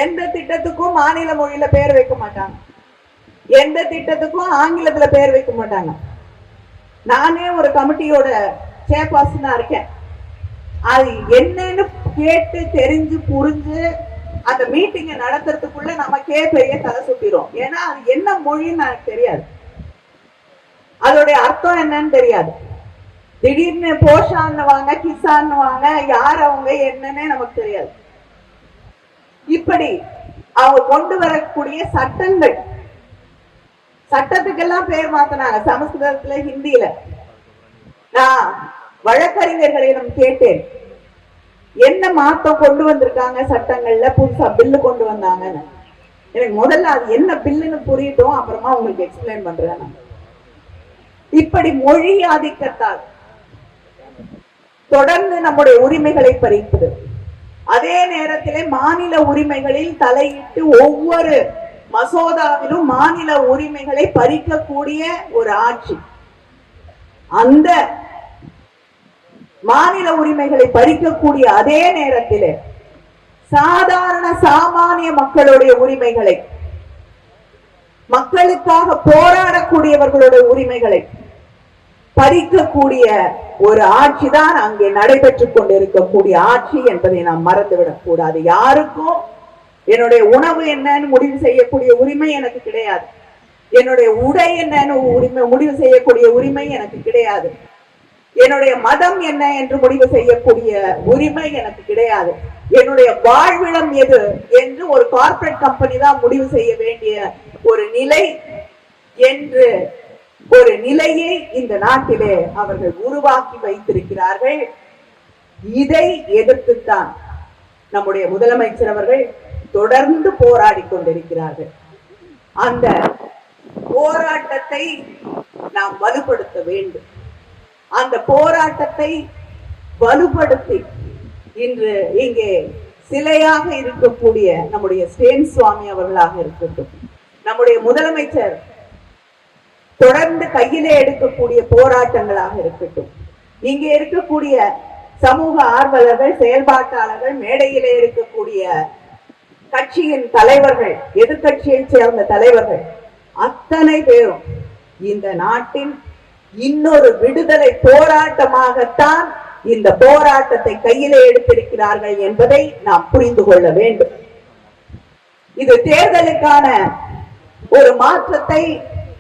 எந்த திட்டத்துக்கும் மாநில மொழியில பேர் வைக்க மாட்டாங்க, எந்த திட்டத்துக்கும் ஆங்கிலத்துல பேர் வைக்க மாட்டாங்க. நானே ஒரு கமிட்டியோட சேர்பர்சனா இருக்கேன். அது என்னன்னு கேட்டு தெரிஞ்சு புரிஞ்சு அந்த மீட்டிங்க நடத்துறதுக்குள்ள நமக்கே பெரிய தலை சுத்திரும். ஏன்னா அது என்ன மொழின்னு எனக்கு தெரியாது, அதோடைய அர்த்தம் என்னன்னு தெரியாது. திடீர்னு போஷான்னு வாங்க, கிசான்னு வாங்க, யார் அவங்க என்னன்னே நமக்கு தெரியாது. இப்படி அவங்க கொண்டு வரக்கூடிய சட்டங்கள், சட்டத்துக்கெல்லாம் பேர் மாத்தினாங்க சமஸ்கிருதத்துல, ஹிந்தியில. நான் வழக்கறிஞர்களிடம் கேட்டேன், என்ன மாற்றம் கொண்டு வந்திருக்காங்க சட்டங்கள்ல, புதுசா பில்லு கொண்டு வந்தாங்கன்னு. எனக்கு முதல்ல அது என்ன பில்லுன்னு புரியட்டும், அப்புறமா உங்களுக்கு எக்ஸ்பிளைன் பண்றேன். இப்படி மொழி ஆதிக்கத்தால் தொடர்ந்து நம்முடைய உரிமைகளை பறிப்பது, அதே நேரத்திலே மாநில உரிமைகளில் தலையிட்டு ஒவ்வொரு மசோதாவிலும் மாநில உரிமைகளை பறிக்கக்கூடிய ஒரு ஆட்சி. அந்த மாநில உரிமைகளை பறிக்கக்கூடிய அதே நேரத்திலே சாதாரண சாமானிய மக்களுடைய உரிமைகளை, மக்களுக்காக போராடக்கூடியவர்களுடைய உரிமைகளை பறிக்கக்கூடிய ஒரு ஆட்சி தான் அங்கே நடைபெற்றுக் கொண்டிருக்கக்கூடிய ஆட்சி என்பதை நாம் மறந்துவிடக் கூடாது. யாருக்கும் என்னுடைய உணவு என்னன்னு முடிவு செய்யக்கூடிய உரிமை எனக்கு கிடையாது, என்னுடைய உடை என்னன்னு முடிவு செய்யக்கூடிய உரிமை எனக்கு கிடையாது, என்னுடைய மதம் என்ன என்று முடிவு செய்யக்கூடிய உரிமை எனக்கு கிடையாது, என்னுடைய வாழ்விடம் எது என்று ஒரு கார்ப்பரேட் கம்பெனி தான் முடிவு செய்ய வேண்டிய ஒரு நிலை என்று ஒரு நிலையை இந்த நாட்டிலே அவர்கள் உருவாக்கி வைத்திருக்கிறார்கள். இதை எதிர்த்துத்தான் நம்முடைய முதலமைச்சர் அவர்கள் தொடர்ந்து போராடி கொண்டிருக்கிறார்கள். அந்த போராட்டத்தை நாம் வலுப்படுத்த வேண்டும். அந்த போராட்டத்தை வலுப்படுத்தி இன்று இங்கே சிலையாக இருக்கக்கூடிய நம்முடைய ஸ்டேன் சுவாமி அவர்களாக இருக்கட்டும், நம்முடைய முதலமைச்சர் தொடர்ந்து கையிலே எடுக்கக்கூடிய போராட்டங்களாக இருக்கட்டும், இங்கே இருக்கக்கூடிய சமூக ஆர்வலர்கள், செயல்பாட்டாளர்கள், மேடையிலே இருக்கக்கூடிய கட்சியின் தலைவர்கள், எதிர்கட்சியை சேர்ந்த தலைவர்கள் அத்தனை பேரும் இந்த நாட்டின் இன்னொரு விடுதலை போராட்டமாகத்தான் இந்த போராட்டத்தை கையிலே எடுத்திருக்கிறார்கள் என்பதை நாம் புரிந்து கொள்ள வேண்டும். இது தேர்தலுக்கான ஒரு மாற்றத்தை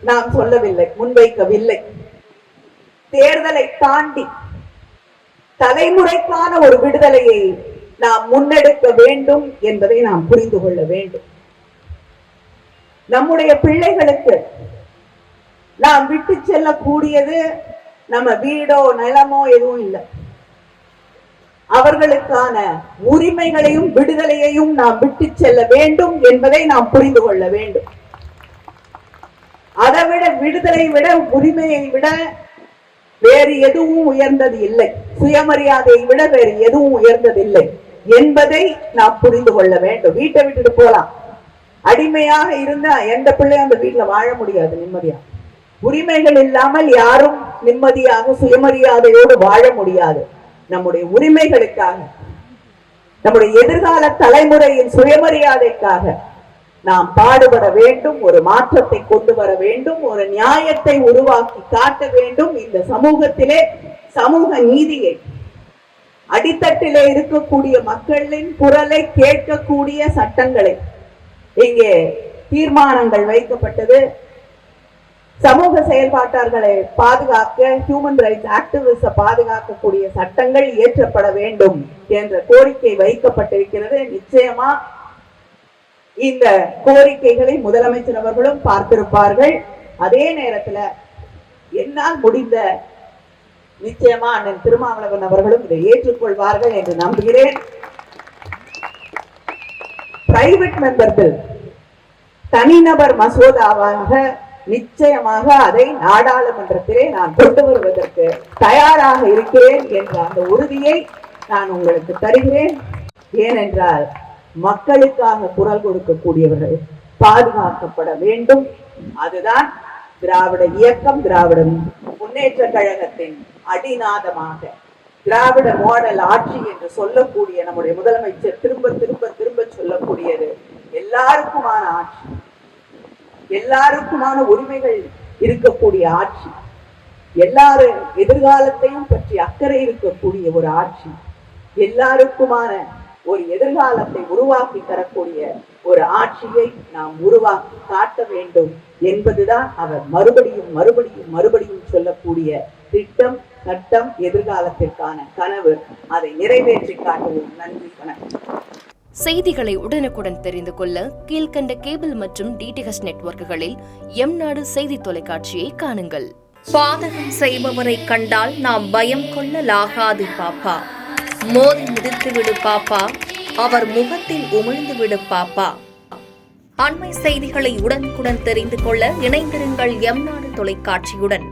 நாம் சொல்லவில்லை, முன்வைக்கவில்லை. தேர்தலை தாண்டி தலைமுறைக்கான ஒரு விடுதலையை நாம் முன்னெடுக்க வேண்டும் என்பதை நாம் புரிந்து கொள்ள வேண்டும். நம்முடைய பிள்ளைகளுக்கு நாம் விட்டு செல்லக்கூடியது நம்ம வீடோ நிலமோ எதுவும் இல்லை. அவர்களுக்கான உரிமைகளையும் விடுதலையையும் நாம் விட்டு செல்ல வேண்டும் என்பதை நாம் புரிந்து கொள்ள வேண்டும். அதை விட, விடுதலை விட, உரிமையை விட வேறு எதுவும் உயர்ந்தது இல்லை, சுயமரியாதையை விட வேறு எதுவும் உயர்ந்ததில்லை என்பதை நாம் புரிந்து கொள்ள வேண்டும். வீட்டை விட்டுட்டு போலாம், அடிமையாக இருந்தா எந்த பிள்ளையும் அந்த வீட்டுல வாழ முடியாது நிம்மதியா. உரிமைகள் இல்லாமல் யாரும் நிம்மதியாக சுயமரியாதையோடு வாழ முடியாது. நம்முடைய உரிமைகளுக்காக, நம்முடைய எதிர்கால தலைமுறையின் சுயமரியாதைக்காக நாம் பாடுபட வேண்டும். ஒரு மாற்றத்தை கொண்டு வர வேண்டும், ஒரு நியாயத்தை உருவாக்கி காட்ட வேண்டும். இந்த சமூகத்திலே சமூக நீதியை, அடித்தட்டிலே இருக்கக்கூடிய மக்களின் குரலை கேட்கக்கூடிய சட்டங்களை, இங்கே தீர்மானங்கள் வைக்கப்பட்டது. சமூக செயல்பாட்டாளர்களை பாதுகாக்க, ஹியூமன் ரைட்ஸ் ஆக்டிவிஸ்ட பாதுகாக்கக்கூடிய சட்டங்கள் இயற்றப்பட வேண்டும் என்ற கோரிக்கை வைக்கப்பட்டிருக்கிறது. நிச்சயமா இந்த கோரிக்கைகளை முதலமைச்சர் அவர்களும் பார்த்திருப்பார்கள். அதே நேரத்தில் என்னால் முடிந்த நிச்சயமா அண்ணன் திருமாவளவன் அவர்களும் இதை ஏற்றுக்கொள்வார்கள் என்று நம்புகிறேன். பிரைவேட் மெம்பர் பில் தனிநபர் மசோதாவாக நிச்சயமாக அதை நாடாளுமன்றத்திலே நான் கொண்டு வருவதற்கு தயாராக இருக்கிறேன் என்ற அந்த உறுதியை நான் உங்களுக்கு தருகிறேன். ஏனென்றால் மக்களுக்காக குரல் கொடுக்கக்கூடியவர்கள் பாதுகாக்கப்பட வேண்டும். அதுதான் திராவிட இயக்கம், திராவிட முன்னேற்ற கழகத்தின் அடிநாதமாக திராவிட மாடல் ஆட்சி என்று சொல்லக்கூடிய நம்முடைய முதலமைச்சர் திரும்ப திரும்ப திரும்ப சொல்லக்கூடியது எல்லாருக்குமான ஆட்சி, எல்லாருக்குமான உரிமைகள் இருக்கக்கூடிய ஆட்சி, எல்லாரும் எதிர்காலத்தையும் பற்றி அக்கறை இருக்கக்கூடிய ஒரு ஆட்சி, எல்லாருக்குமான ஒரு எதிர்காலத்தை உருவாக்கி தரக்கூடிய ஒரு ஆட்சியை நாம் உருவாக்கி காட்ட வேண்டும் என்பதுதான் அவர் மறுபடியும் மறுபடியும் மறுபடியும் சொல்லக்கூடிய திட்டம், சட்டம், எதிர்காலத்திற்கான கனவு. அதை நிறைவேற்றி காட்டுவோம். நன்றி, வணக்கம். செய்திகளை உடனுக்குடன் தெரிந்து கொள்ள கீழ்கண்ட கேபிள் மற்றும் டிடிஹெச் நெட்வொர்க்குகளில் எம்நாடு செய்தி தொலைக்காட்சியை காணுங்கள். பாதகம் செய்பவரை கண்டால் நாம் பயம் கொள்ளலாகாது பாப்பா. மோதி மிதித்துவிடு பாப்பா, அவர் முகத்தில் உமிழ்ந்து விடு பாப்பா. அண்மை செய்திகளை உடனுக்குடன் தெரிந்து கொள்ள இணைந்திருங்கள் எம்நாடு தொலைக்காட்சியுடன்.